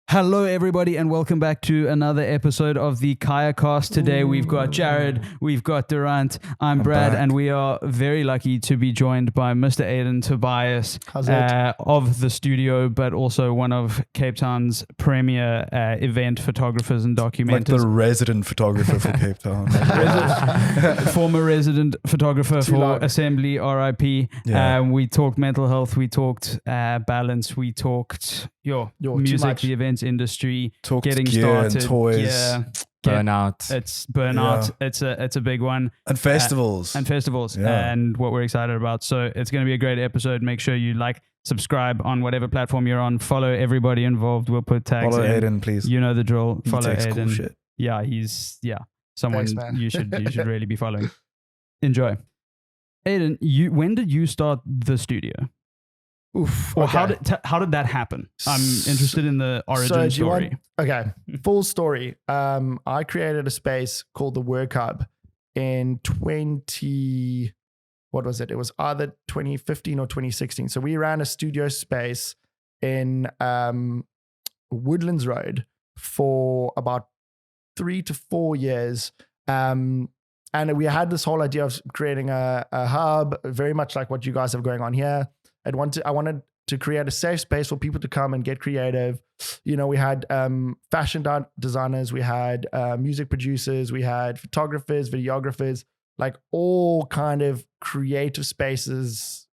Hello, everybody, and welcome back to another episode of the CAYACast. Today, we've got Jared, we've got Durant, I'm Brad, back. and we are very lucky to be joined by Mr. Aidan Tobias of The Studio, but also one of Cape Town's premier event photographers and documenters. Like the resident photographer for Cape Town. Former resident photographer for Assembly, RIP. Yeah. We talked mental health, we talked balance, we talked music, the events industry, Talked getting gear started, and toys. yeah, Burnout. It's Burnout. Yeah. It's a big one. And festivals. Yeah. And what we're excited about. So it's going to be a great episode. Make sure you like, subscribe on whatever platform you're on. Follow everybody involved. We'll put tags Follow in. Aidan, please. You know the drill. He Follow takes Aidan. cool shit. Yeah, he's someone Thanks, you should really be following. Enjoy. Aidan, when did you start The Studio? Oof. Or Okay. how did that happen? I'm interested in the origin story. Full story. I created a space called the Work Hub in what was it? It was either 2015 or 2016. So we ran a studio space in Woodlands Road for about 3 to 4 years. And we had this whole idea of creating a hub, very much like what you guys have going on here. I wanted to create a safe space for people to come and get creative. You know, we had fashion designers, we had music producers, we had photographers, videographers, like all kind of creative spaces,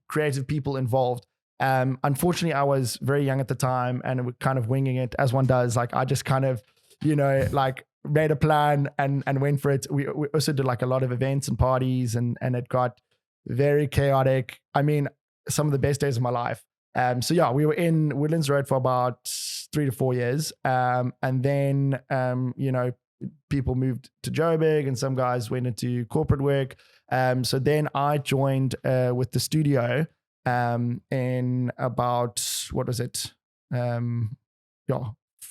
creative people involved. Unfortunately, I was very young at the time and we were kind of winging it as one does. Like I just kind of, like made a plan and went for it. We also did like a lot of events and parties and it got very chaotic. I mean, some of the best days of my life. We were in Woodlands Road for about 3 to 4 years. And then, people moved to Joburg and some guys went into corporate work. So then I joined with The Studio in about, 4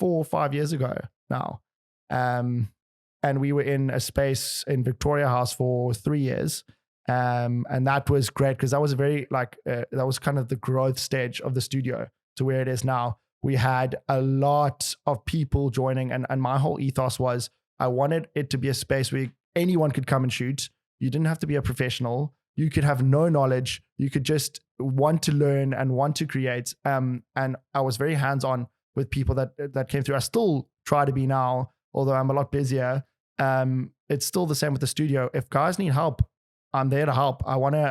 or 5 years ago now. And we were in a space in Victoria House for 3 years. And that was great because that was that was kind of the growth stage of The Studio to where it is now. We had a lot of people joining and my whole ethos was I wanted it to be a space where anyone could come and shoot. You didn't have to be a professional. You could have no knowledge. You could just want to learn and want to create. And I was very hands-on with people that came through. I still try to be now, although I'm a lot busier. It's still the same with The Studio. If guys need help, I'm there to help. I want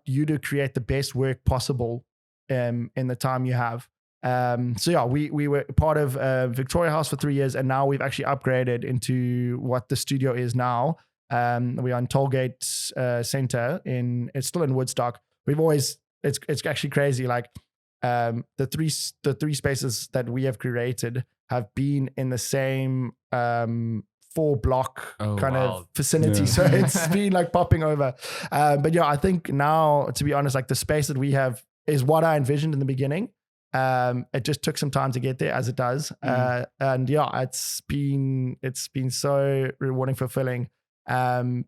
you to create the best work possible in the time you have. We were part of Victoria House for 3 years, and now we've actually upgraded into what The Studio is now. We're on Tollgate Center it's still in Woodstock. It's actually crazy. Like the three spaces that we have created have been in the same 4-block of vicinity. Yeah. So it's been like popping over. I think now, to be honest, like the space that we have is what I envisioned in the beginning. It just took some time to get there, as it does. It's been so rewarding, fulfilling,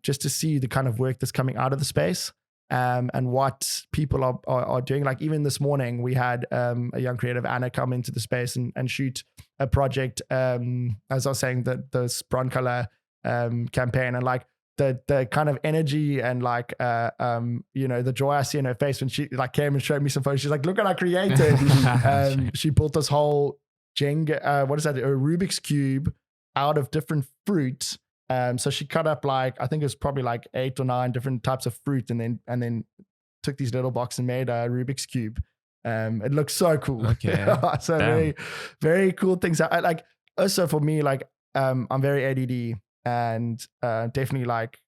just to see the kind of work that's coming out of the space. And what people are doing. Like even this morning, we had a young creative, Anna, come into the space and shoot a project, as I was saying, the Bron Color campaign, and like the kind of energy and like the joy I see in her face when she like came and showed me some photos. She's like, look what I created. She built this whole Jenga, a Rubik's Cube out of different fruits. So she cut up like, I think it was probably like 8 or 9 different types of fruit and then took these little boxes and made a Rubik's Cube. It looks so cool. Okay. So very, very cool things. Also for me, like, I'm very ADD and definitely like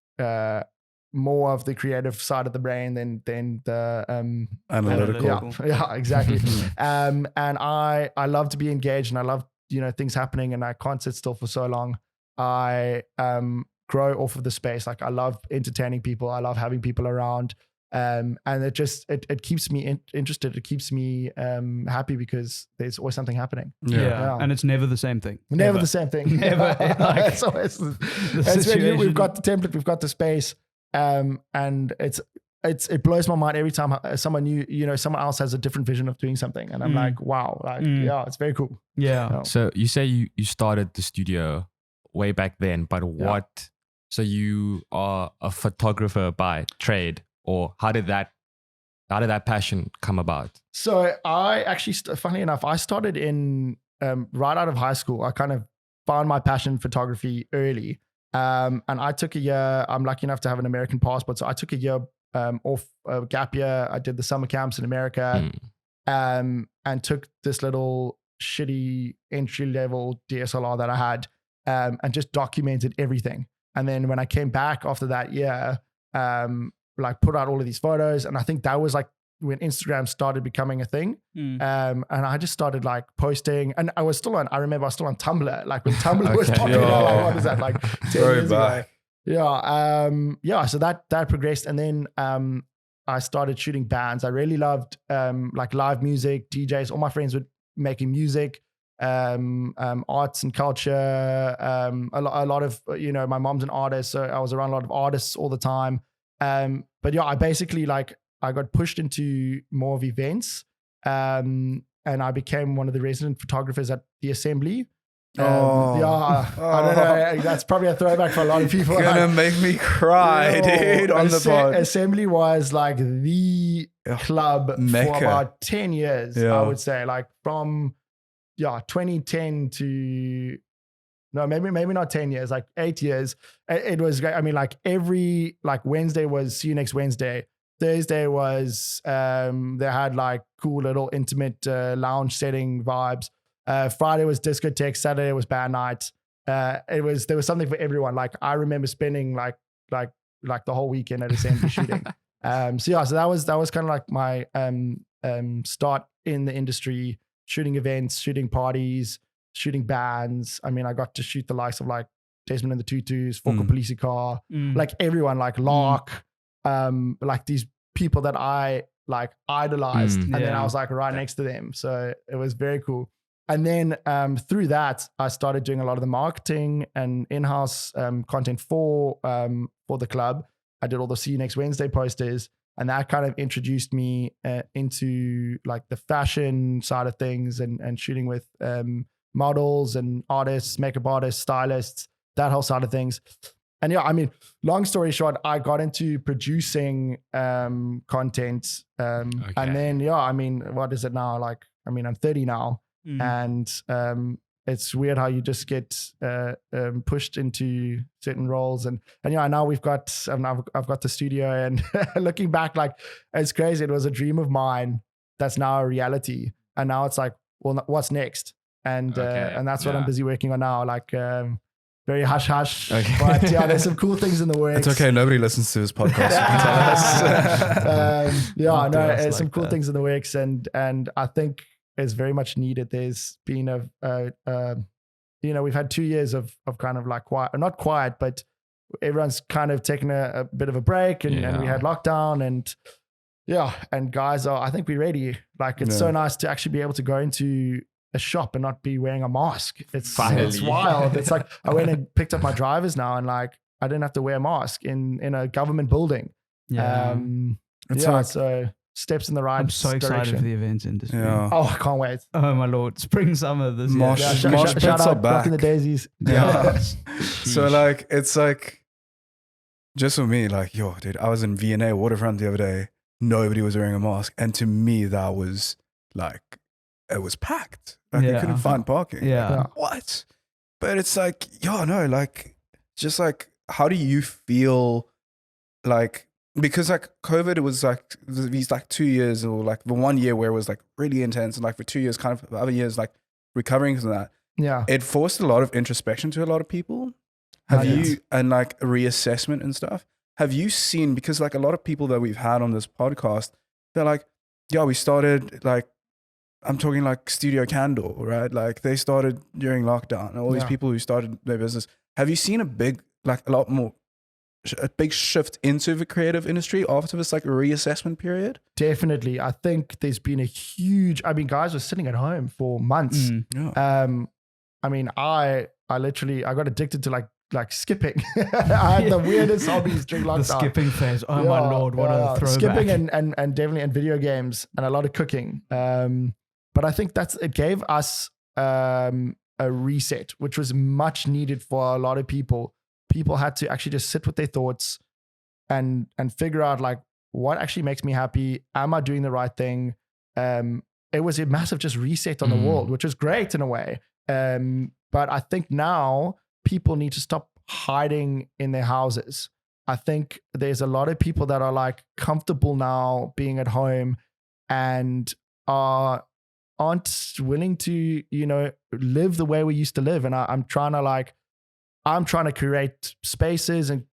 more of the creative side of the brain than the analytical. Yeah, exactly. And I love to be engaged and I love, things happening and I can't sit still for so long. I grow off of the space. Like I love entertaining people. I love having people around. And it keeps me interested. It keeps me happy because there's always something happening. Yeah. And it's never the same thing. Never the same thing. Never. It's always we've got the template, we've got the space. And it's it blows my mind every time someone someone else has a different vision of doing something, and I'm like, wow, yeah, it's very cool. Yeah. So you say you started the studio way back then, but what? So you are a photographer by trade, or how did that passion come about? So I actually, funnily enough, I started in right out of high school. I kind of found my passion in photography early. And I took a year, I'm lucky enough to have an American passport. So I took a year off, a gap year. I did the summer camps in America and took this little shitty entry level DSLR that I had and just documented everything. And then when I came back after that year, like put out all of these photos. And I think that was like when Instagram started becoming a thing. And I just started like posting, and I remember I was still on Tumblr, like when Tumblr was popular. Like, what is that, like 10 years ago? Yeah. So that progressed. And then I started shooting bands. I really loved like live music, DJs. All my friends were making music, arts and culture. A lot of, my mom's an artist, so I was around a lot of artists all the time. But yeah, I basically I got pushed into more of events, and I became one of the resident photographers at the Assembly. I don't know. That's probably a throwback for a lot of people. Gonna make me cry, dude. On the pod. Assembly was like the club Mecca for about 10 years. I would say, like from 2010 to. No, maybe not 10 years, like 8 years. It was great. I mean, like every Wednesday was see you next Wednesday. Thursday was they had like cool little intimate lounge setting vibes. Friday was discotheque. Saturday was band night. There was something for everyone. Like I remember spending like the whole weekend at Assembly shooting. So that was kind of like my start in the industry, shooting events, shooting parties, shooting bands. I mean, I got to shoot the likes of like Desmond and the Tutus, Focal Police Car, like everyone, like Lark, like these people that I like idolized. And then I was like right next to them. So it was very cool. And then through that, I started doing a lot of the marketing and in-house content for the club. I did all the See You Next Wednesday posters. And that kind of introduced me into like the fashion side of things and shooting with models and artists, makeup artists, stylists, that whole side of things. And yeah, I mean, long story short, I got into producing content. And then, I mean, what is it now? Like, I mean, I'm 30 now. And it's weird how you just get pushed into certain roles. And now we've got, I've got the studio, and looking back, like, it's crazy. It was a dream of mine that's now a reality. And now it's like, well, what's next? And that's what I'm busy working on now. Like, very hush hush, but there's some cool things in the works. It's okay. Nobody listens to this podcast. You can tell us. There's some cool things in the works, and I think it's very much needed. There's been we've had 2 years of kind of like not quiet, but everyone's kind of taken a bit of a break, and we had lockdown, and guys I think we're ready. Like, it's so nice to actually be able to go into a shop and not be wearing a mask. It's wild. It's like I went and picked up my drivers now, and like I didn't have to wear a mask in a government building. So steps in the right direction. I'm so excited for the events industry. Oh, I can't wait. Oh my Lord, spring summer this year. Mosh pits are back. Rocking the Daisies. So like, it's like, just for me, like, dude, I was in V&A Waterfront the other day. Nobody was wearing a mask, and to me that was like, it was packed. Like, you couldn't find parking. Like, what? But it's like, like, just like, how do you feel like, because like COVID, it was like these like 2 years, or like the 1 year where it was like really intense, and like for 2 years, kind of the other years, like recovering from that. It forced a lot of introspection to a lot of people. And like reassessment and stuff. Have you seen, because like a lot of people that we've had on this podcast, they're like, we started like, I'm talking like Studio Candle, right? Like they started during lockdown, and all these people who started their business. Have you seen a big shift into the creative industry after this like reassessment period? Definitely. I think there's been a huge, I mean, guys were sitting at home for months. I mean, I got addicted to like like skipping. I had the weirdest hobbies during lockdown. The skipping phase. Oh my Lord, what a throwback. Skipping and definitely in video games and a lot of cooking. But I think it gave us a reset, which was much needed for a lot of people. People had to actually just sit with their thoughts and figure out like, what actually makes me happy? Am I doing the right thing? It was a massive just reset on the world, which was great in a way. But I think now people need to stop hiding in their houses. I think there's a lot of people that are like comfortable now being at home and aren't willing to, live the way we used to live. And I'm trying to create spaces and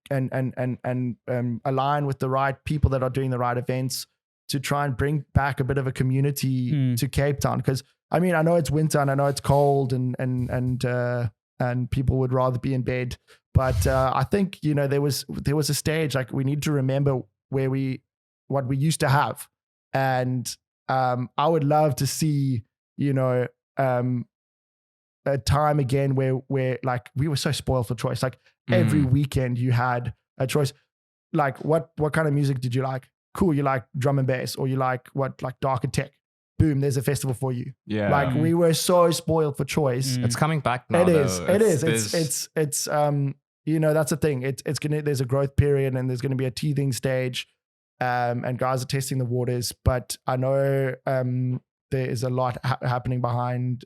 align with the right people that are doing the right events to try and bring back a bit of a community to Cape Town. Because I mean, I know it's winter and I know it's cold and people would rather be in bed. But I think, there was a stage, like we need to remember what we used to have. And I would love to see, a time again where like we were so spoiled for choice. Like every weekend you had a choice. Like what kind of music did you like? Cool, you like drum and bass, or you like darker tech. Boom, there's a festival for you. Yeah. Like we were so spoiled for choice. It's coming back now. It is. Though. It is. It's that's the thing. There's a growth period and there's gonna be a teething stage. And guys are testing the waters, but I know there is a lot happening behind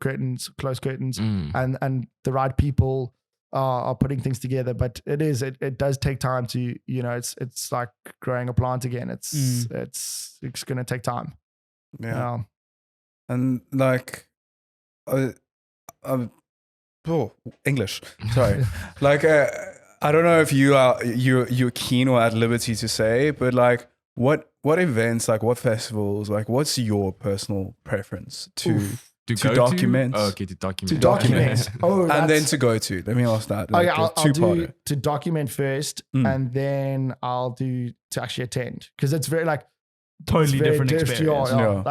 curtains, closed curtains, and the right people are putting things together. But it does take time to, it's like growing a plant again. It's going to take time. Yeah. And like, English, sorry. Like, I don't know if you're keen or at liberty to say, but like, what events, like what festivals, like what's your personal preference to document? Okay, to document. To document. And then to go to. Let me ask that. Like, I'll do to document first, and then I'll do to actually attend, because it's very like totally different experience. Yeah.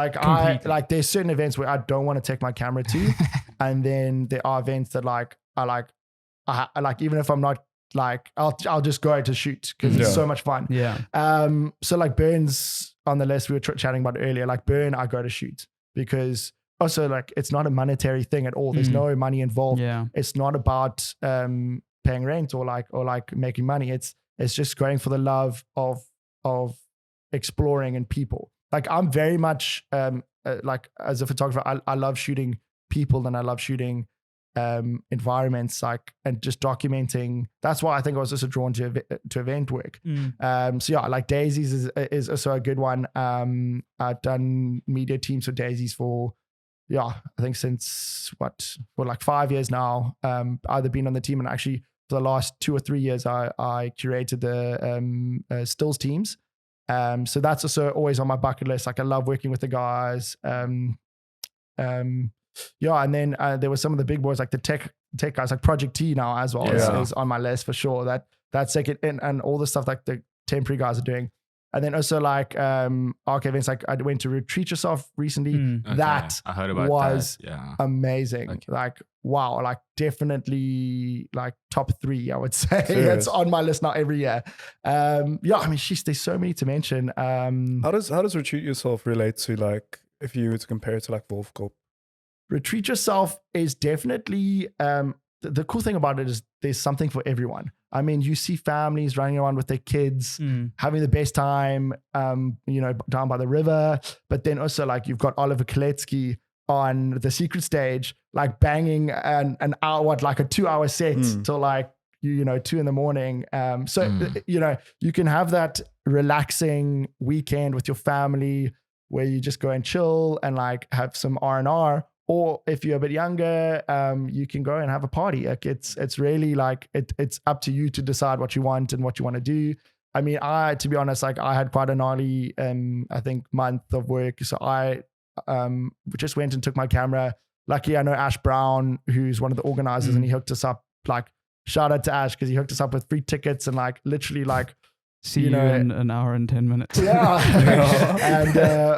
Like there's certain events where I don't want to take my camera to, and then there are events that I like even if I'm not like I'll just go to shoot because it's so much fun. Yeah. So like Burn's on the list we were chatting about earlier. Like Burn, I go to shoot because also like it's not a monetary thing at all. There's no money involved. Yeah. It's not about paying rent or like making money. It's just going for the love of exploring and people. Like I'm very much like as a photographer, I love shooting people and I love shooting environments, like, and just documenting. That's why I think I was also drawn to event work. So yeah, like Daisies is also a good one. I've done media teams for Daisies for I think since for like 5 years now. Either been on the team, and actually for the last 2 or 3 years I curated the stills teams. So that's also always on my bucket list. Like I love working with the guys. And then there were some of the big boys, like the tech guys, like Project T now as well is on my list for sure. That's second, and all the stuff like the temporary guys are doing. And then also like archive events, like I went to Retreat Yourself recently. That I heard about was that. Yeah. amazing. Okay. Like wow, like definitely like top 3, I would say. Serious? That's on my list now every year. I mean, there's so many to mention. How does Retreat Yourself relate to, like, if you were to compare it to like Wolf Corp? Retreat Yourself is definitely the cool thing about it is there's something for everyone. I mean, you see families running around with their kids, having the best time, down by the river. But then also like you've got Oliver Koletsky on the secret stage, like banging an hour, like a 2-hour set till like 2 a.m. You can have that relaxing weekend with your family where you just go and chill and like have some R&R. Or if you're a bit younger, you can go and have a party. Like it's really like it's up to you to decide what you want and what you want to do. I mean, to be honest, like I had quite a gnarly, I think, month of work. So I just went and took my camera. Lucky I know Ash Brown, who's one of the organizers, and he hooked us up. Like shout out to Ash because he hooked us up with free tickets and like literally like See you in an hour and 10 minutes. Yeah.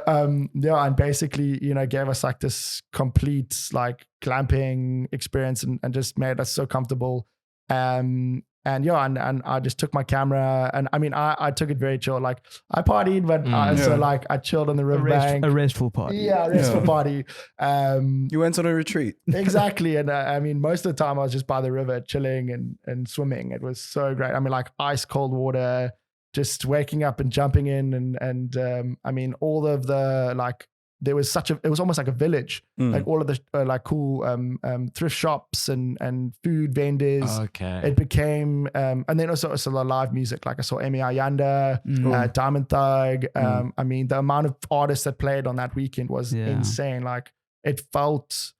And basically, gave us like this complete like glamping experience and just made us so comfortable. And I just took my camera, and I mean, I took it very chill. Like I partied, but so like I chilled on the riverbank. A restful party. Yeah, restful party. You went on a retreat. Exactly. And I mean, most of the time I was just by the river chilling and swimming. It was so great. I mean, like ice cold water, just waking up and jumping in and I mean, all of the like, it was almost like a village, like all of the like cool thrift shops and food vendors. Okay. It became, and then also a lot of live music. Like I saw Emi Ayanda, Diamond Thug. I mean, the amount of artists that played on that weekend was insane. Like it felt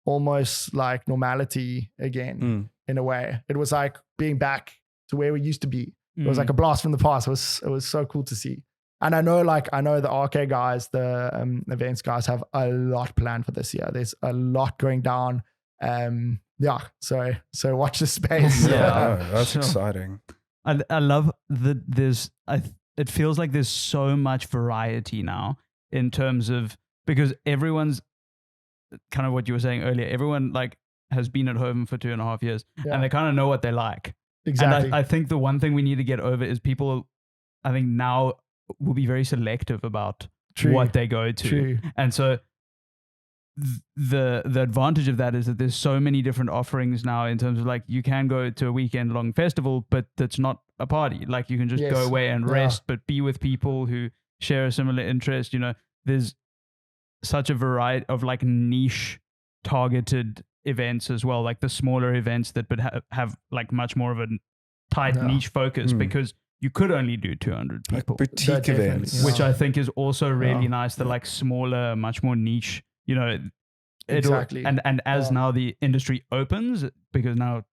almost like normality again in a way. It was like being back to where we used to be. It was like a blast from the past. It was so cool to see. And I know the RK guys, the events guys have a lot planned for this year. There's a lot going down. So watch the space. That's exciting. I love that it feels like there's so much variety now in terms of, because everyone's kind of what you were saying earlier, everyone like has been at home for 2.5 years and they kind of know what they like. Exactly. And I think the one thing we need to get over is people, I think now will be very selective about what they go to. True. And so the advantage of that is that there's so many different offerings now in terms of like, you can go to a weekend long festival, but that's not a party. Like you can just go away and rest, but be with people who share a similar interest. There's such a variety of like niche targeted events as well, like the smaller events that have like much more of a tight niche focus because you could only do 200 people. Like boutique events. Which I think is also really nice. The like smaller, much more niche, exactly. And as now the industry opens, because now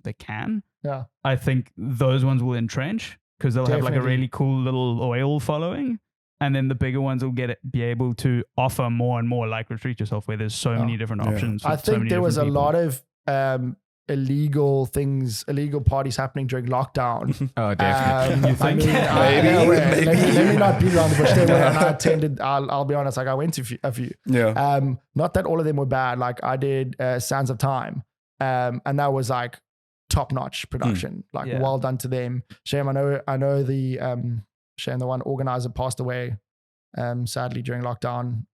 they can, I think those ones will entrench because they'll have like a really cool little loyal following. And then the bigger ones will be able to offer more and more, like Retreat Yourself, where there's so many different options. I think there was a lot of illegal parties happening during lockdown. Oh, definitely. You think? Maybe. Let me not beat around the bush. When I attended, I'll be honest, like I went to a few. Yeah. Not that all of them were bad. Like I did Sands of Time, and that was like top-notch production. Well done to them. Shame, I know the Shame the one organizer passed away, sadly during lockdown.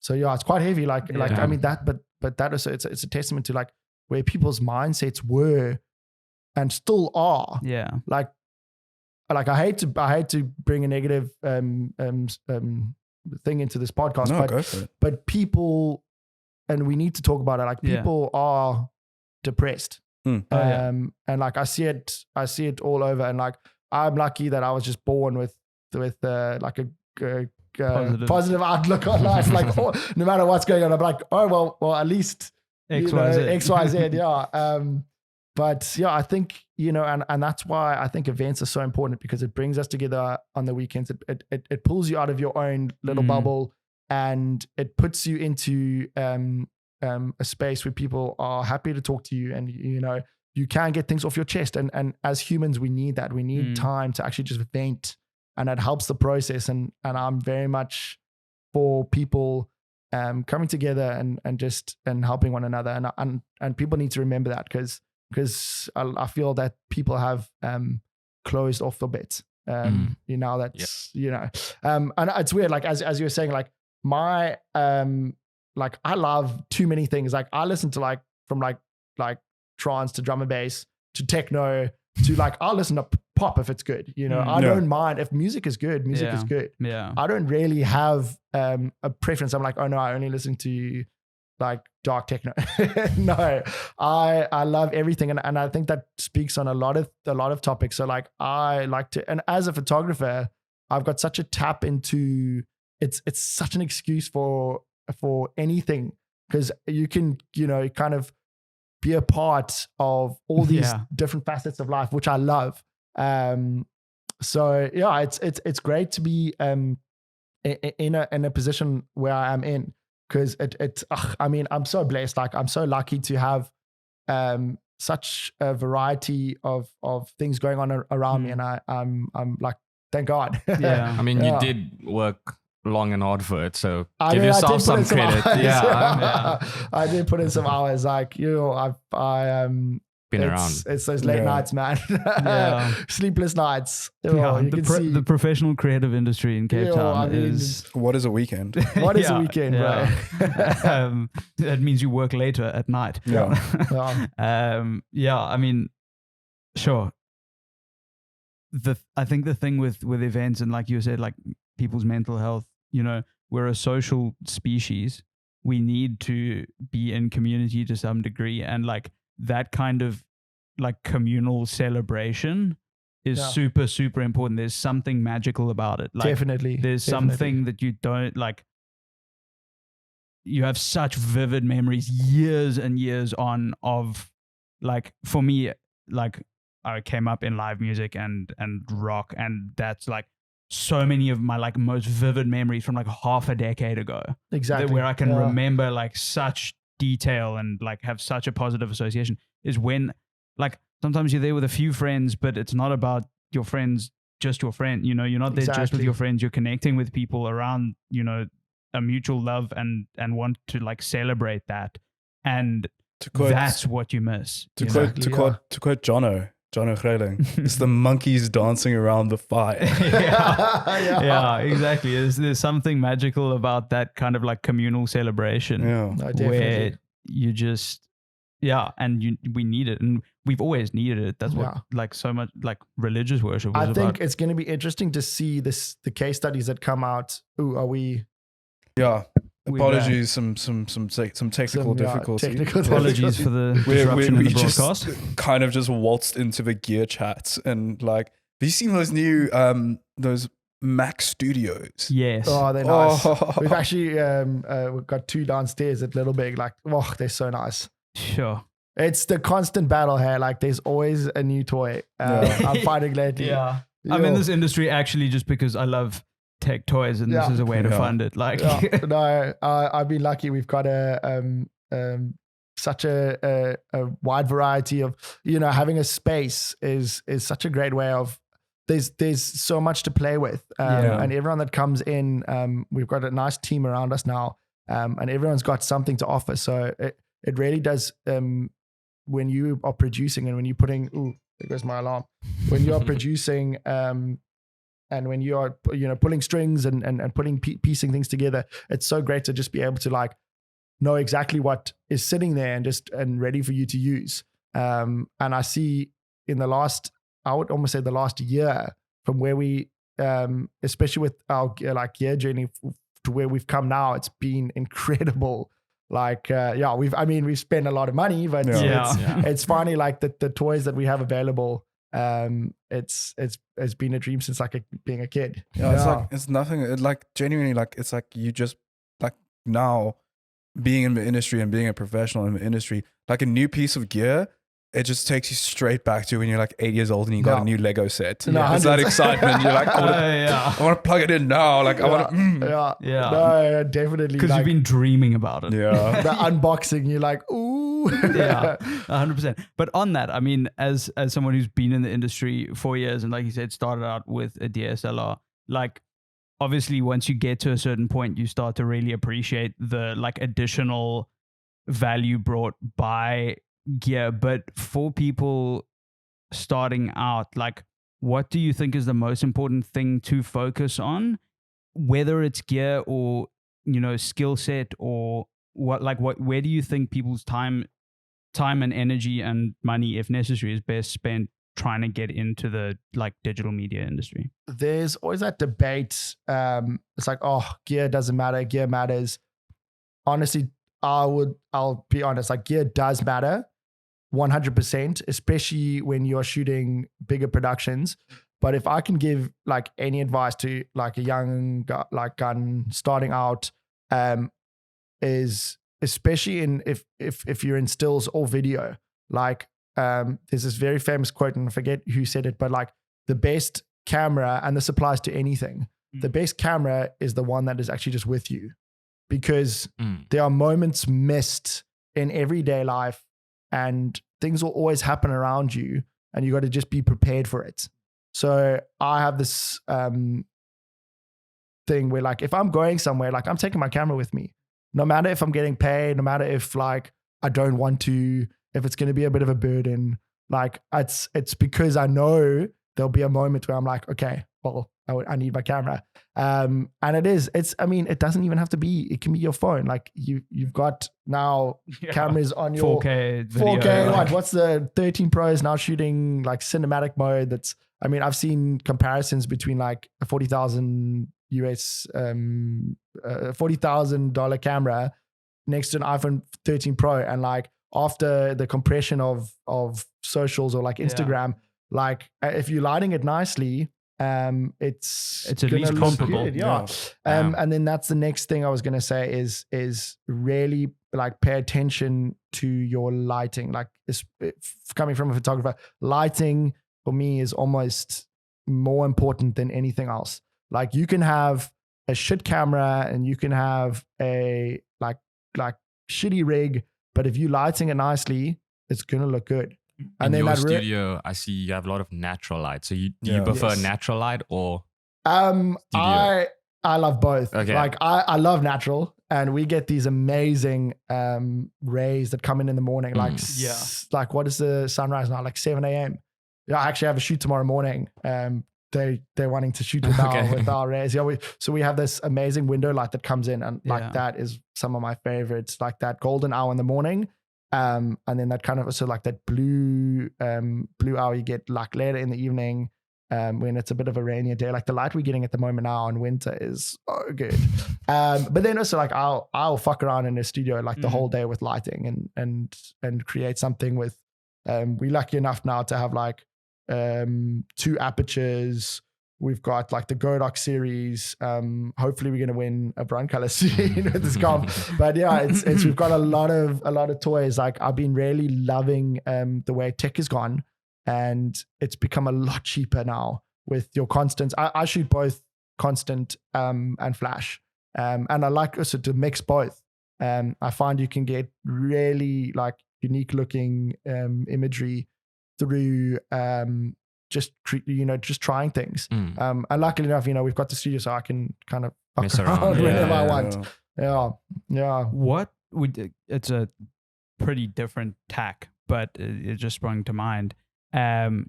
So it's quite heavy. I mean that, but that is it's a testament to like where people's mindsets were and still are. Yeah. Like I hate to bring a negative thing into this podcast, but people, and we need to talk about it. Like people are depressed, and like I see it all over, and like I'm lucky that I was just born with like a positive outlook on life. Like no matter what's going on, I'm like, oh well, at least X, Y, Z. Yeah. But I think, and that's why I think events are so important, because it brings us together on the weekends. It pulls you out of your own little bubble, and it puts you into a space where people are happy to talk to you, and you can get things off your chest. And as humans, we need that. We need time to actually just vent, and that helps the process. And I'm very much for people coming together and helping one another. And people need to remember that, because I feel that people have closed off a bit. And it's weird. Like as you were saying, like my like I love too many things. Like I listen to like from like trance to drum and bass to techno to like I'll listen to pop if it's good. I don't mind if music is good. Music is good. Yeah. I don't really have a preference. I'm like, oh no, I only listen to like dark techno. No, I love everything, and I think that speaks on a lot of topics. So like I like to, and as a photographer, I've got such a tap into it's such an excuse for anything, because you can kind of be a part of all these different facets of life, which I love. So it's great to be in a position where I am in, because I mean, I'm so blessed. Like I'm so lucky to have such a variety of things going on around me, and I'm like, thank God. Yeah. I mean, you did work long and hard for it, so give yourself some credit. I did put in some hours. Like, you know, been around. It's those late nights, man. Sleepless nights. The professional creative industry in Cape Town is... What is a weekend? What is a weekend, bro? That means you work later at night. I mean, sure. I think the thing with events, and like you said, like people's mental health, you know, we're a social species. We need to be in community to some degree, and like that kind of like communal celebration is super, super important. There's something magical about it. Like, there's something that you don't like. You have such vivid memories years and years on of, like, for me, like I came up in live music and rock, and that's like so many of my like most vivid memories from like half a decade ago. Exactly. Where I can remember like such detail and like have such a positive association is when, like, sometimes you're there with a few friends, but it's not about your friends, just your friend. You know, you're not there just with your friends. You're connecting with people around, you know, a mutual love and want to like celebrate that. And that's what you miss. To quote Jono Greiling, it's the monkeys dancing around the fire. Exactly. There's something magical about that kind of like communal celebration where you just, and we need it, and we've always needed it. That's what like so much like religious worship was about. I think it's going to be interesting to see the case studies that come out. Ooh, are we? Yeah. Apologies, some technical difficulty. Apologies for the disruption in the broadcast. Just kind of just waltzed into the gear chats, and like, have you seen those new those Mac Studios? Yes. Oh, they're nice. We've actually we've got 2 downstairs at Little Big. Like, they're so nice. Sure. It's the constant battle here. Like, there's always a new toy. I'm finding lately. I'm in this industry actually just because I love tech toys, and this is a way to fund it. Like, no, I've been lucky. We've got such a wide variety of, you know, having a space is such a great way of. There's so much to play with, and everyone that comes in, we've got a nice team around us now, and everyone's got something to offer. So it really does. When you are producing and when you're putting, there goes my alarm. When you are producing, and when you are, you know, pulling strings and piecing things together, it's so great to just be able to like know exactly what is sitting there and ready for you to use. And I see in the last, I would almost say the last year, from where we, especially with our like gear journey to where we've come now, it's been incredible. Like, we've spent a lot of money, but it's funny, like the toys that we have available. It's been a dream since like being a kid. It's like, it's nothing. It like genuinely, like, it's like you just like now being in the industry and being a professional in the industry, like a new piece of gear, it just takes you straight back to when you're like 8 years old and you got a new Lego set. It's that excitement. You're like, I want to plug it in now. Like, I want to. No, definitely. Because you've been dreaming about it. Yeah. The unboxing, you're like, ooh. 100%. But on that, I mean, as someone who's been in the industry 4 years and, like you said, started out with a DSLR, like, obviously once you get to a certain point, you start to really appreciate the like additional value brought by gear. But for people starting out, like, what do you think is the most important thing to focus on, whether it's gear or, you know, skill set, or where do you think people's time and energy and money, if necessary, is best spent trying to get into the like digital media industry? There's always that debate. It's like, gear doesn't matter, gear matters. Honestly, I'll be honest, like, gear does matter 100%, especially when you're shooting bigger productions. But if I can give like any advice to like a young gun starting out, is especially if you're in stills or video, like, there's this very famous quote, and I forget who said it, but like, the best camera, and this applies to anything, the best camera is the one that is actually just with you, because there are moments missed in everyday life, and things will always happen around you, and you got to just be prepared for it. So I have this thing where like, if I'm going somewhere, like I'm taking my camera with me, no matter if I'm getting paid, no matter if like I don't want to, if it's going to be a bit of a burden, like it's because I know there'll be a moment where I'm like, okay, well, I need my camera. And it doesn't even have to be, it can be your phone. Like you've got now cameras on your 4K video. 4K, what's the 13 Pro is now shooting like cinematic mode. I've seen comparisons between like a $40,000 $40,000 camera next to an iPhone 13 Pro. And like after the compression of socials or like Instagram, like if you're lighting it nicely, it's at least comparable. Good, and then that's the next thing I was gonna say is really like pay attention to your lighting. Like it's coming from a photographer, lighting for me is almost more important than anything else. Like you can have a shit camera and you can have a like shitty rig, but if you're lighting it nicely, it's gonna look good. And in your studio, I see you have a lot of natural light. So do you prefer natural light or studio? I love both. Okay. Like I love natural, and we get these amazing rays that come in the morning. Like like what is the sunrise now? Like 7 a.m. Yeah, I actually have a shoot tomorrow morning. They're wanting to shoot with our rays. Yeah, we have this amazing window light that comes in, and like that is some of my favorites. Like that golden hour in the morning. And then that kind of also like that blue hour you get like later in the evening when it's a bit of a rainier day. Like the light we're getting at the moment now in winter is so good. But then also like I'll fuck around in the studio like the whole day with lighting and create something with. We're lucky enough now to have like 2 apertures. We've got like the Godox series. Hopefully we're going to win a brown color soon with this comp. But yeah, it's we've got a lot of toys. Like I've been really loving the way tech has gone, and it's become a lot cheaper now with your constants. I shoot both constant and flash, and I like also to mix both. I find you can get really like unique looking imagery through just trying things. And luckily enough, we've got the studio, so I can kind of fuck around whenever I want. What would it's a pretty different tack, but it just sprung to mind. The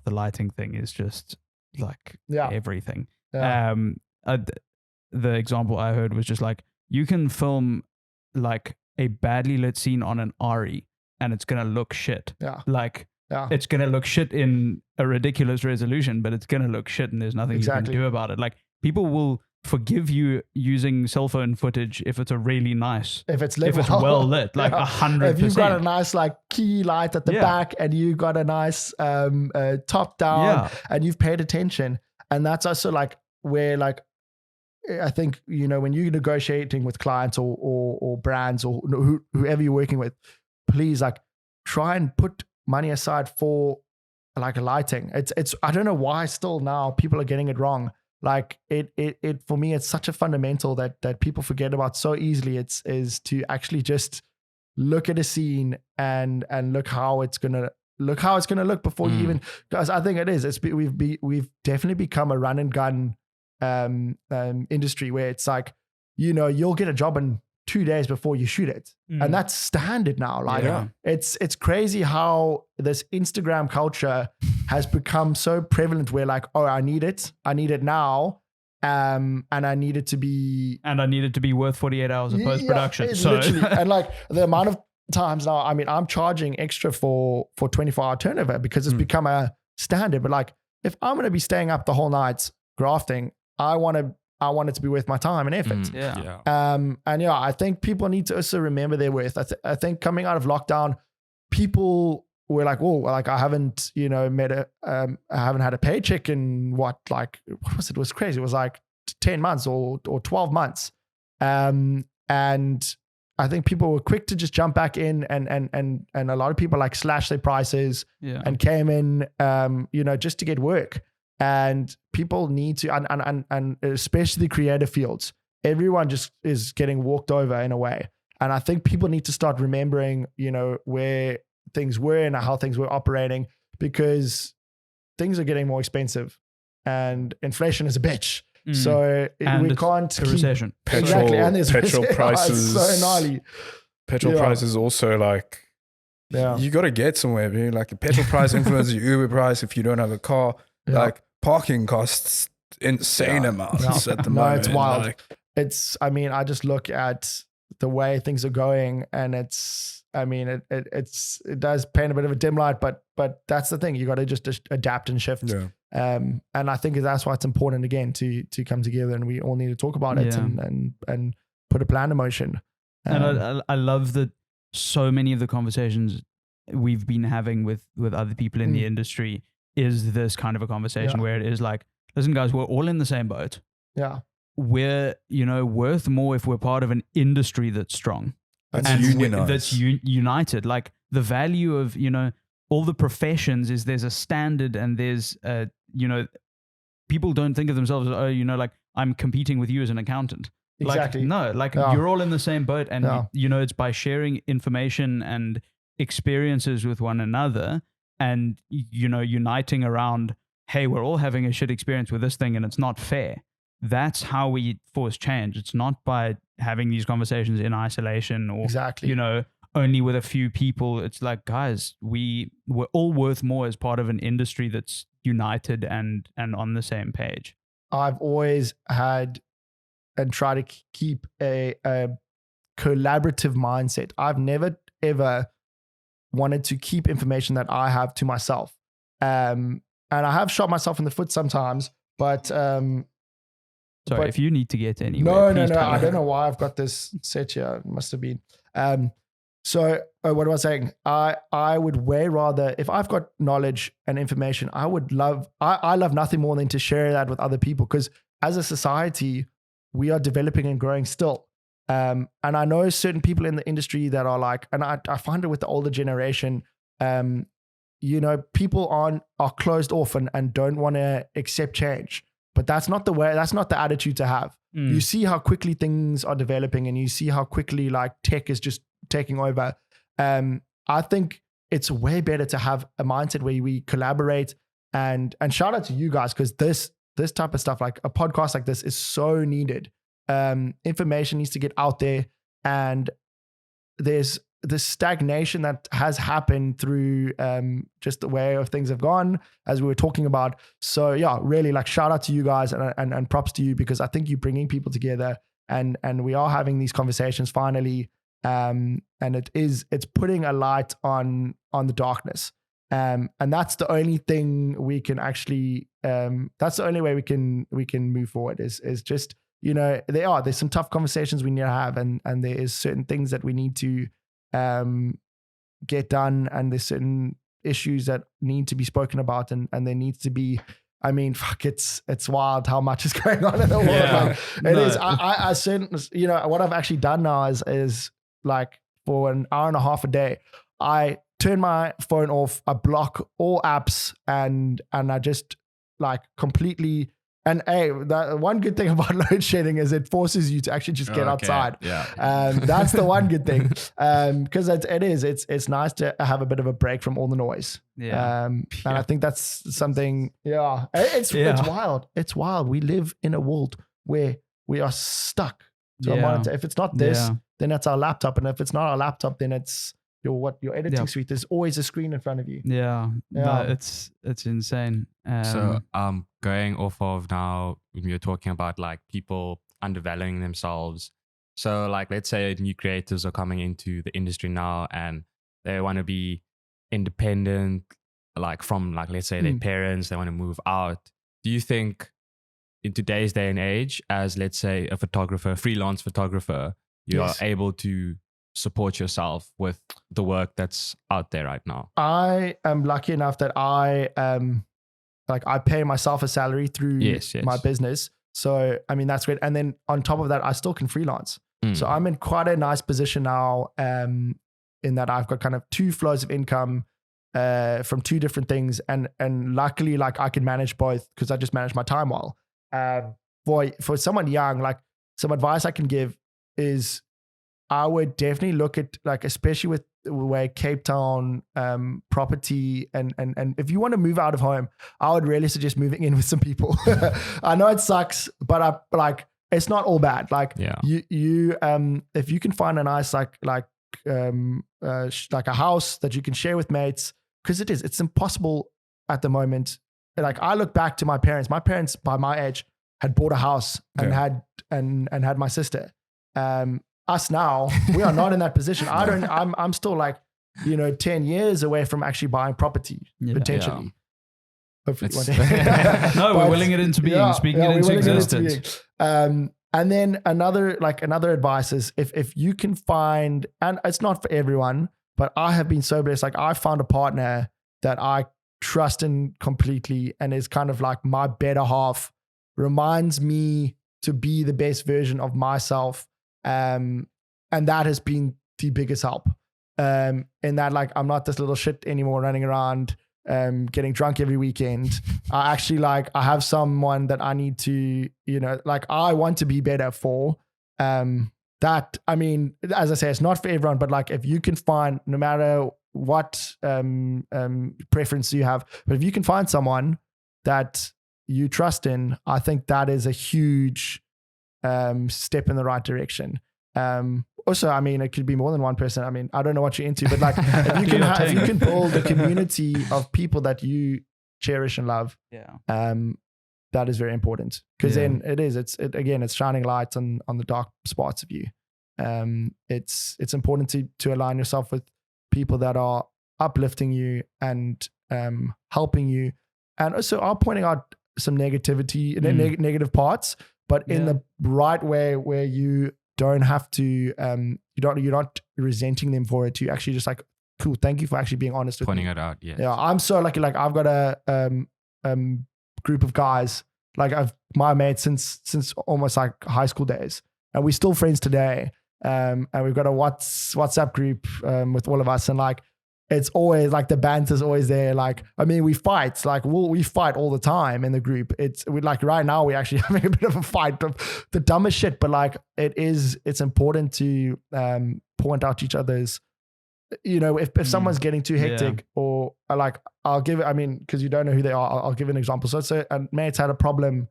lighting thing is just like everything. The example I heard was just like you can film like a badly lit scene on an RE and it's gonna look shit. It's going to look shit in a ridiculous resolution, but it's going to look shit and there's nothing you can do about it. Like people will forgive you using cell phone footage if it's a really nice, if it's well lit, like 100%. If you've got a nice like key light at the back and you got a nice top down and you've paid attention. And that's also like where like, I think, when you're negotiating with clients or brands or whoever you're working with, please like try and put money aside for like a lighting. It's I don't know why still now people are getting it wrong. Like it for me, it's such a fundamental that people forget about so easily. Is to actually just look at a scene and look how it's gonna look before you even, because I think we've definitely become a run and gun industry where it's like, you'll get a job in 2 days before you shoot it. And that's standard now. Like it's crazy how this Instagram culture has become so prevalent where like, oh, I need it now. And I need it to be worth 48 hours of post-production. And like the amount of times now, I'm charging extra for 24-hour turnover because it's become a standard. But like, if I'm going to be staying up the whole night grafting, I want it to be worth my time and effort. I think people need to also remember their worth. I think coming out of lockdown, people were like, "Oh, like I haven't, I haven't had a paycheck in what was it? It was crazy. It was like 10 months or 12 months." And I think people were quick to just jump back in, and a lot of people like slashed their prices and came in, just to get work. And people need to, and especially creative fields, everyone just is getting walked over in a way. And I think people need to start remembering, where things were and how things were operating, because things are getting more expensive and inflation is a bitch. So we can't a recession. Petrol, and there's petrol prices. It's so gnarly. Petrol prices also like, you got to get somewhere, man. Like the petrol price influences your Uber price if you don't have a car. Yeah. Like parking costs insane amounts at the moment. It's wild. Like, I just look at the way things are going, and it does paint a bit of a dim light, but that's the thing. You got to just adapt and shift. Yeah. And I think that's why it's important again to come together, and we all need to talk about it and put a plan in motion. And I love that so many of the conversations we've been having with other people in the industry is this kind of a conversation where it is like, listen guys, we're all in the same boat. Yeah. We're, worth more if we're part of an industry that's strong. That's and unionized. That's united. Like the value of, all the professions is there's a standard and there's, people don't think of themselves as, like I'm competing with you as an accountant. Exactly. You're all in the same boat, and it's by sharing information and experiences with one another, and uniting around, hey, we're all having a shit experience with this thing and it's not fair. That's how we force change. It's not by having these conversations in isolation or only with a few people. It's like, guys, we're all worth more as part of an industry that's united and on the same page. I've always had and try to keep a collaborative mindset. I've never, ever wanted to keep information that I have to myself. And I have shot myself in the foot sometimes, but... Sorry, if you need to get anywhere. No. I don't know why I've got this set here. It must have been. So what was I saying? I would way rather, if I've got knowledge and information, I love nothing more than to share that with other people, because as a society, we are developing and growing still. And I know certain people in the industry that are like, and I find it with the older generation, people are closed off and don't want to accept change. But that's not the way, that's not the attitude to have. You see how quickly things are developing, and you see how quickly like tech is just taking over. I think it's way better to have a mindset where we collaborate, and shout out to you guys, because this type of stuff, like a podcast like this, is so needed. Information needs to get out there, and there's this stagnation that has happened through just the way of things have gone, as we were talking about. So yeah, really like shout out to you guys and props to you, because I think you're bringing people together, and we are having these conversations finally. And it's putting a light on the darkness. And that's the only thing we can actually, that's the only way we can move forward is just, there's some tough conversations we need to have, and there is certain things that we need to get done, and there's certain issues that need to be spoken about, and there needs to be, it's wild how much is going on in the world. Yeah. It is. I certain, what I've actually done now is like for an hour and a half a day, I turn my phone off, I block all apps, and I just like completely. And the one good thing about load shedding is it forces you to actually just get outside. Yeah. That's the one good thing. Because it's nice to have a bit of a break from all the noise. Yeah. And I think that's something, it's wild. It's wild. We live in a world where we are stuck to a monitor. If it's not this, then it's our laptop. And if it's not our laptop, then it's your editing suite. There's always a screen in front of you. Yeah. No, it's insane. So going off of now, when you're talking about like people undervaluing themselves. So like, let's say new creatives are coming into the industry now and they want to be independent, like from like, let's say their parents, they want to move out. Do you think in today's day and age, as let's say a photographer, freelance photographer, you are able to support yourself with the work that's out there right now? I am lucky enough that I pay myself a salary through my business. So, that's great. And then on top of that, I still can freelance. So I'm in quite a nice position now, in that I've got kind of two flows of income from two different things. And luckily, like I can manage both because I just manage my time well. For someone young, like some advice I can give is I would definitely look at like, especially with where Cape Town property and if you want to move out of home, I would really suggest moving in with some people. I know it sucks, but it's not all bad. Like you if you can find a nice like a house that you can share with mates, because it's impossible at the moment. Like I look back to my parents by my age had bought a house and had my sister. Us now, we are not in that position. I'm still like, 10 years away from actually buying property potentially. Hopefully one day. No, we're willing it into being, speaking it into existence. And then another advice is if you can find, and it's not for everyone, but I have been so blessed. Like I found a partner that I trust in completely and is kind of like my better half, reminds me to be the best version of myself. And that has been the biggest help. In that, like, I'm not this little shit anymore running around, getting drunk every weekend. I actually I have someone that I need to, I want to be better for. That, I mean, as I say, it's not for everyone, but like, if you can find, no matter what preference you have, but if you can find someone that you trust in, I think that is a huge step in the right direction. Also, I mean, it could be more than one person. I mean, I don't know what you're into, but like, if you can build a community of people that you cherish and love, that is very important. Because then it's shining light on the dark spots of you. It's important to align yourself with people that are uplifting you and helping you, and also are pointing out some negativity, negative parts, but in the right way where you don't have to, you're not resenting them for it. You actually just like, cool, thank you for actually being honest with me. Pointing it out, Yeah, I'm so lucky. Like I've got a group of guys, like I've my mates since almost like high school days, and we're still friends today. And we've got a WhatsApp group with all of us, and like it's always like the banter's always there. Like, I mean, we fight, like we fight all the time in the group. We like right now we're actually having a bit of a fight of the dumbest shit, but like it's important to point out each other's, if someone's getting too hectic or like, I'll give it, I mean, because you don't know who they are, I'll give an example. So a mate's had a problem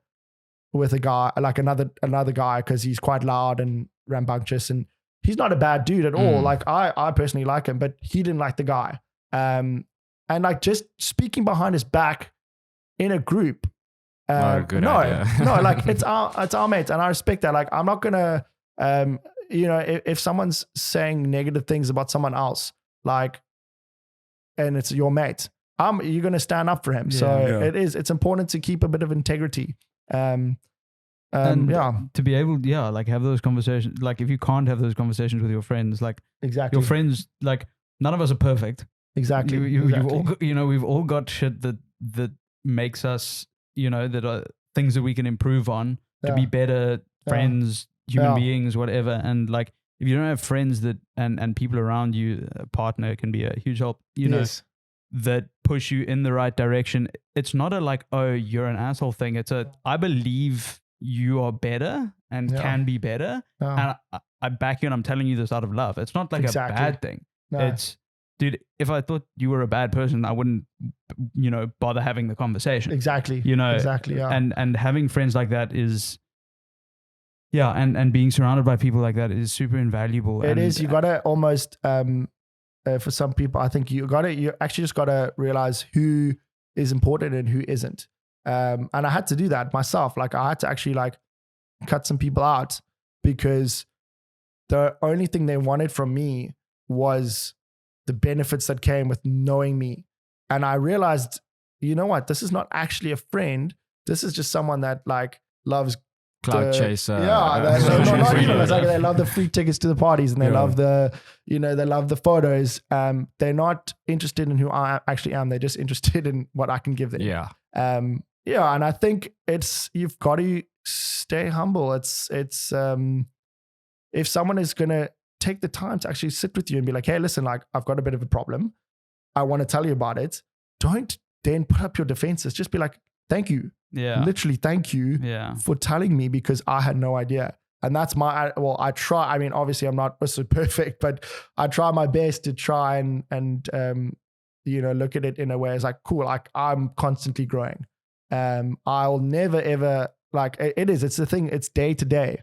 with a guy, like another guy, because he's quite loud and rambunctious, and he's not a bad dude at all. Like I personally like him, but he didn't like the guy. And like just speaking behind his back in a group. Not a good idea. No, like it's our mates, and I respect that. Like I'm not gonna, if someone's saying negative things about someone else, like, and it's your mate, you're gonna stand up for him. It's important to keep a bit of integrity. And to be able, like have those conversations. Like if you can't have those conversations with your friends, like exactly your friends, like none of us are perfect. Exactly. You've all got, we've all got shit that makes us, that are things that we can improve on to be better friends, human beings, whatever. And like if you don't have friends that and people around you, a partner can be a huge help. That push you in the right direction. It's not a like, oh, you're an asshole thing. It's a, I believe you are better and can be better. And I back you, and I'm telling you this out of love. It's not like a bad thing. No. It's, dude, if I thought you were a bad person, I wouldn't, bother having the conversation. Exactly. Exactly. Yeah. And having friends like that is, and being surrounded by people like that is super invaluable. It is. You gotta almost, for some people, I think you actually just gotta realize who is important and who isn't. And I had to do that myself. Like I had to actually like cut some people out, because the only thing they wanted from me was the benefits that came with knowing me. And I realized, you know what, this is not actually a friend. This is just someone that like loves clout-chaser. They love the free tickets to the parties, and they love the, they love the photos. They're not interested in who I actually am. They're just interested in what I can give them. Yeah. And I think you've got to stay humble. It's if someone is going to take the time to actually sit with you and be like, hey, listen, like I've got a bit of a problem. I want to tell you about it. Don't then put up your defenses. Just be like, thank you. Yeah. Literally, thank you for telling me, because I had no idea. And that's I try. I mean, obviously I'm not so perfect, but I try my best to try and look at it in a way as like, cool, like I'm constantly growing. I'll never ever it's the thing, it's day to day.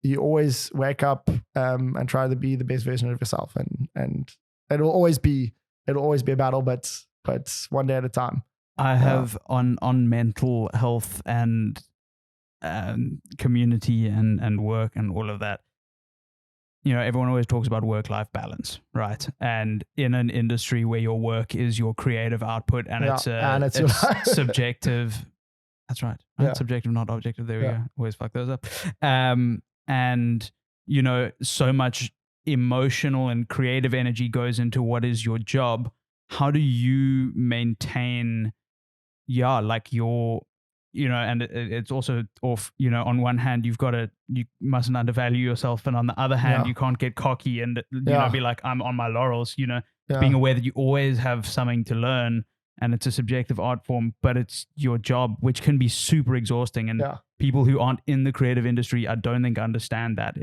You always wake up and try to be the best version of yourself, and it'll always be a battle, but one day at a time. I have on mental health and community and work and all of that. Everyone always talks about work-life balance, right? And in an industry where your work is your creative output and it's subjective. That's right. Yeah. Subjective, not objective. There we go. Always fuck those up. And so much emotional and creative energy goes into what is your job. How do you maintain, and it's also off, on one hand, you mustn't undervalue yourself. And on the other hand, you can't get cocky and, be like, I'm on my laurels, being aware that you always have something to learn and it's a subjective art form, but it's your job, which can be super exhausting. And people who aren't in the creative industry, I don't think understand that.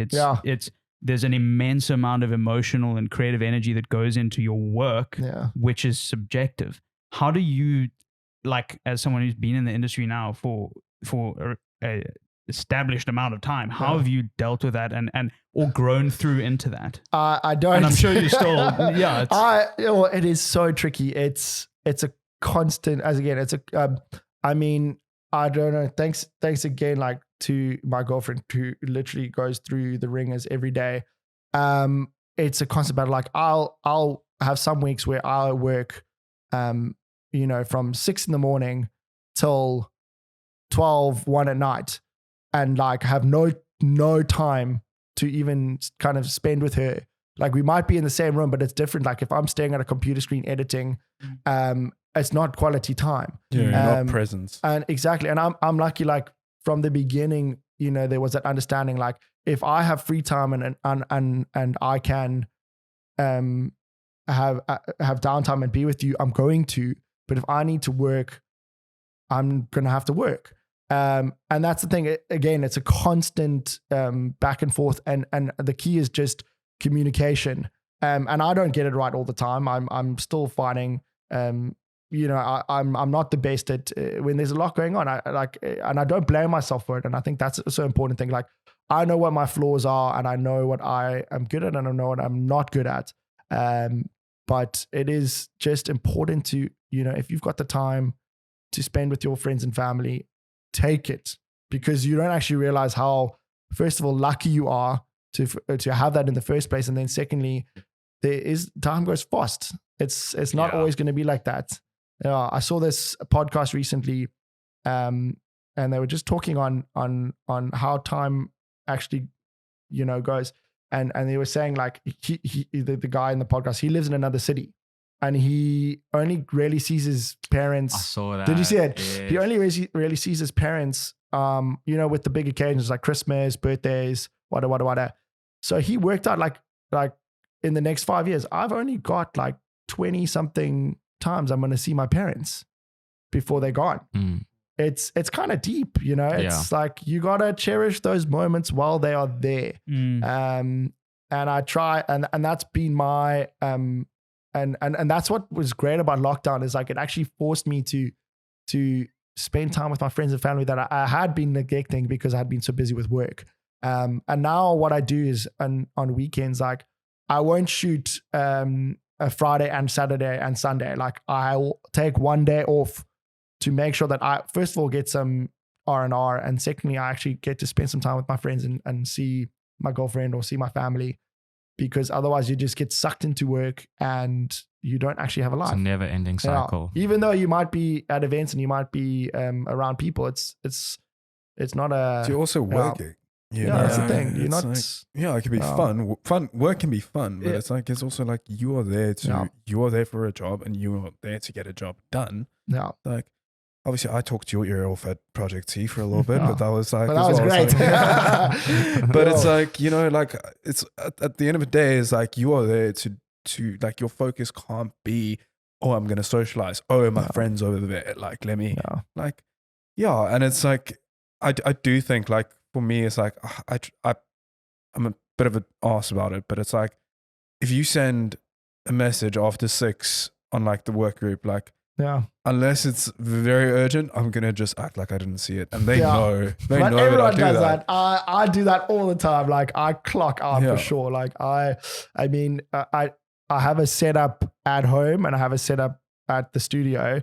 There's an immense amount of emotional and creative energy that goes into your work, which is subjective. How do you, as someone who's been in the industry now for a established amount of time, how have you dealt with that or grown through into that? I don't. And I'm sure you still, it is so tricky. It's a constant, I don't know. Thanks again, to my girlfriend who literally goes through the ringers every day. It's a constant battle. I'll have some weeks where I'll work, from 6 a.m. till 12:01 at night, and have no time to even kind of spend with her. We might be in the same room, but it's different. If I'm staring at a computer screen editing, it's not quality time. Not presence. And exactly. And I'm lucky, from the beginning, there was that understanding, if I have free time and I can have downtime and be with you, I'm going to. But if I need to work, I'm going to have to work. And that's the thing. Again, it's a constant back and forth. And the key is just communication. And I don't get it right all the time. I'm still fighting. I'm not the best at when there's a lot going on. And I don't blame myself for it. And I think that's also an important thing. I know what my flaws are, and I know what I am good at, and I know what I'm not good at. But it is just important to, if you've got the time to spend with your friends and family, take it, because you don't actually realize how, first of all, lucky you are to have that in the first place. And then secondly, time goes fast. It's not always going to be like that. I saw this podcast recently, and they were just talking on how time actually, goes. And they were saying the guy in the podcast, he lives in another city, and he only really sees his parents. I saw that. Did you see it? Yes. He only really sees his parents, with the big occasions like Christmas, birthdays, whatever. So he worked out like in the next 5 years, I've only got 20 something times I'm going to see my parents before they're gone. It's kind of deep, it's you got to cherish those moments while they are there. And I try, and that's been my, and that's what was great about lockdown is it actually forced me to spend time with my friends and family that I had been neglecting because I had been so busy with work. And now what I do is on weekends, I won't shoot, a Friday and Saturday and Sunday. I'll take one day off to make sure that I, first of all, get some R&R, and secondly, I actually get to spend some time with my friends and see my girlfriend or see my family, because otherwise you just get sucked into work and you don't actually have a life. It's a never-ending cycle. Even though you might be at events and you might be around people, it's not a... So you're also working. That's the thing. You're not... it can be fun. Work can be fun, but it's also you are there you are there for a job, and you are there to get a job done. Yeah. Obviously, I talked your ear off at Project T for a little bit, but that was that was great. But it's it's at the end of the day, is you are there to your focus can't be, I'm going to socialize. My friend's over there. Let me, and it's I do think for me, it's like I'm a bit of an arse about it, but it's like if you send a message after 6 on like the work group, like unless it's very urgent, I'm gonna just act like I didn't see it, and they know that I do that. I do that all the time. Like I clock out for sure. Like I mean, I have a setup at home and I have a setup at the studio.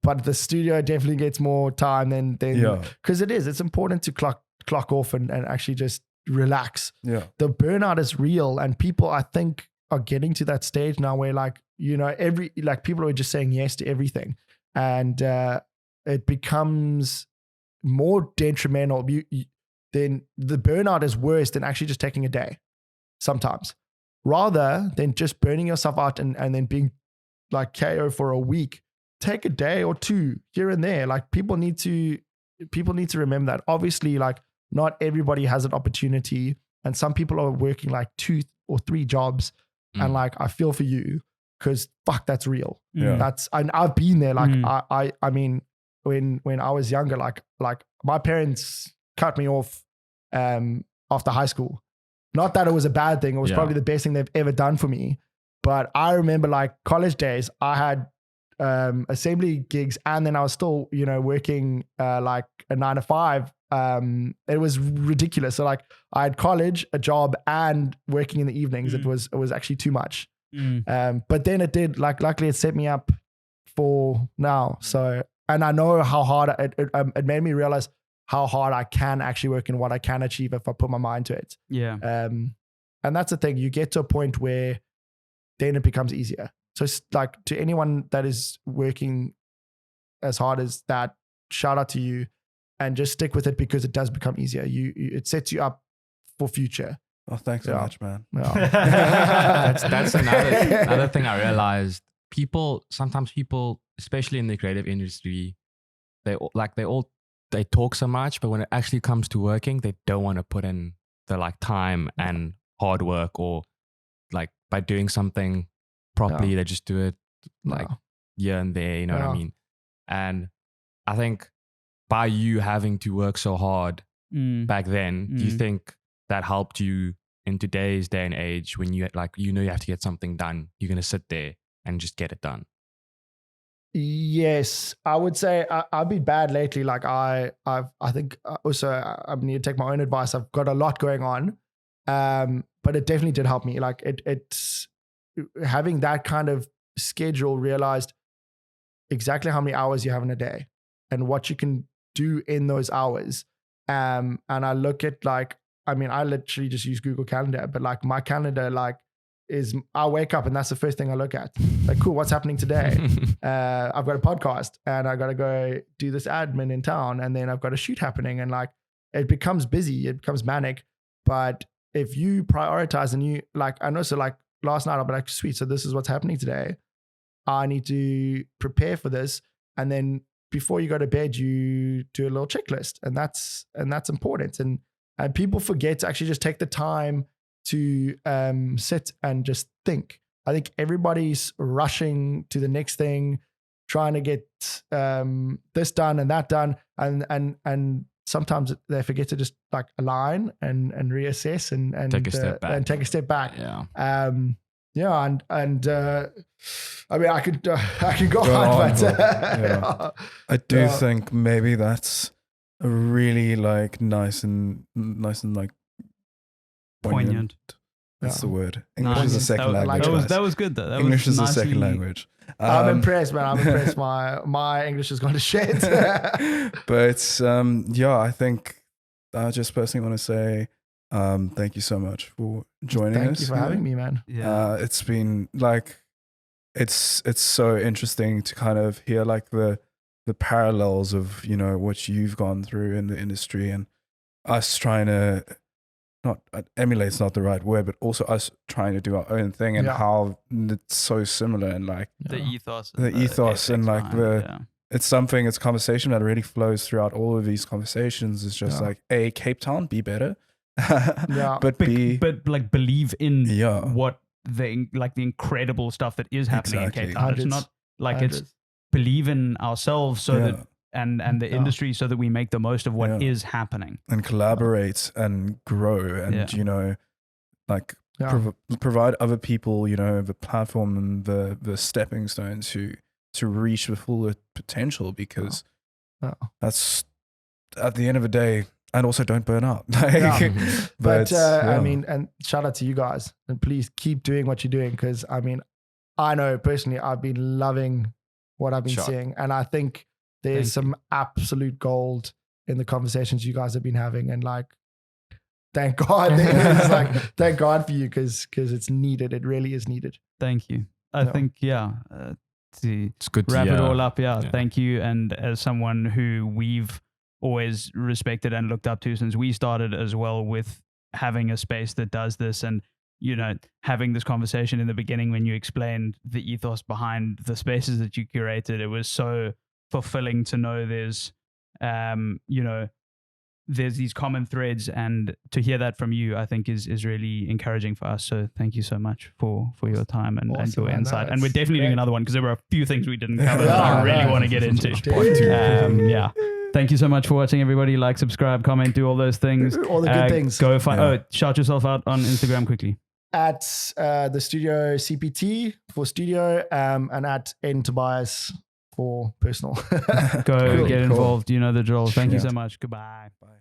But the studio definitely gets more time than because it's important to clock off and actually just relax. Yeah. The burnout is real, and people I think are getting to that stage now where like, you know, people are just saying yes to everything, and it becomes more detrimental. Then the burnout is worse than actually just taking a day sometimes, rather than just burning yourself out and then being like KO for a week. Take a day or 2 here and there. Like people need to remember that. Obviously, like not everybody has an opportunity, and some people are working like 2 or 3 jobs. And like I feel for you because fuck, that's real. Yeah. And I've been there. Like I mean, when I was younger, like my parents cut me off after high school. Not that it was a bad thing. It was probably the best thing they've ever done for me. But I remember like college days, I had assembly gigs, and then I was still, you know, working like a 9 to 5. It was ridiculous. So like I had college, a job, and working in the evenings. It was actually too much. But then it did, like, luckily it set me up for now. So, and I know how hard it made me realize how hard I can actually work and what I can achieve if I put my mind to it. Yeah. And that's the thing. You get to a point where then it becomes easier. So like to anyone that is working as hard as that, shout out to you, and just stick with it because it does become easier. It sets you up for future. Oh, thanks so much, man. Yeah. that's another thing I realized. Sometimes people, especially in the creative industry, they talk so much, but when it actually comes to working, they don't want to put in the like time and hard work, or like by doing something properly, they just do it like here and there, you know what I mean? And I think by you having to work so hard back then, do you think that helped you in today's day and age when you like, you know, you have to get something done, you're going to sit there and just get it done? Yes, I would say I've been bad lately. Like I think also I need to take my own advice. I've got a lot going on, but it definitely did help me. Like it's having that kind of schedule, realized exactly how many hours you have in a day and what you can do in those hours. And I look at like, I mean, I literally just use Google Calendar, but like my calendar, like I wake up and that's the first thing I look at. Like, cool, what's happening today? I've got a podcast and I got to go do this admin in town. And then I've got a shoot happening, and like, it becomes busy, it becomes manic. But if you prioritize and you like, I know, so like last night I'll be like, sweet, so this is what's happening today. I need to prepare for this. And then before you go to bed, you do a little checklist, and that's important. And people forget to actually just take the time to sit and just think. I think everybody's rushing to the next thing, trying to get this done and that done, and sometimes they forget to just like align and reassess and take a step back. And take a step back. Yeah. And I mean, I could go on, but I do think maybe that's a really like nice and like poignant. That's the word. English is a second language. That was good though. English is a second language. I'm impressed, man. I'm impressed. My English has gone to shit. But I think I just personally want to say thank you so much for joining us. Thank you for having me, man. Yeah. It's been like it's so interesting to kind of hear like the parallels of, you know, what you've gone through in the industry, and us trying to not emulate's not the right word, but also us trying to do our own thing, and how it's so similar, and like the ethos and like it's a conversation that really flows throughout all of these conversations. It's just like, A, Cape Town, be better. But like believe in what the incredible stuff that is happening in Cape Town. It's not like it's believe in ourselves so that and the industry so that we make the most of what is happening and collaborate and grow and you know, like provide other people, you know, the platform and the stepping stones to reach the full potential, because that's at the end of the day. And also don't burn out. But I mean, and shout out to you guys, and please keep doing what you're doing, because I mean, I know personally I've been loving what I've been seeing, and I think there's some absolute gold in the conversations you guys have been having, and like, thank God, thank God for you, because it's needed. It really is needed. Thank you. I think it's good to wrap it all up. Thank you. And as someone who we've always respected and looked up to since we started as well, with having a space that does this, and you know, having this conversation in the beginning when you explained the ethos behind the spaces that you curated, it was so fulfilling to know there's you know, there's these common threads, and to hear that from you I think is really encouraging for us. So thank you so much for your time and your insight. And we're definitely doing another one, because there were a few things we didn't cover that I really want to get into. Thank you so much for watching, everybody. Like, subscribe, comment, do all those things. All the good things. Go find. Shout yourself out on Instagram quickly. At the Studio CPT for studio, and at Aidan Tobias for personal. Go get involved. You know the drill. Thank you so much. Goodbye. Bye.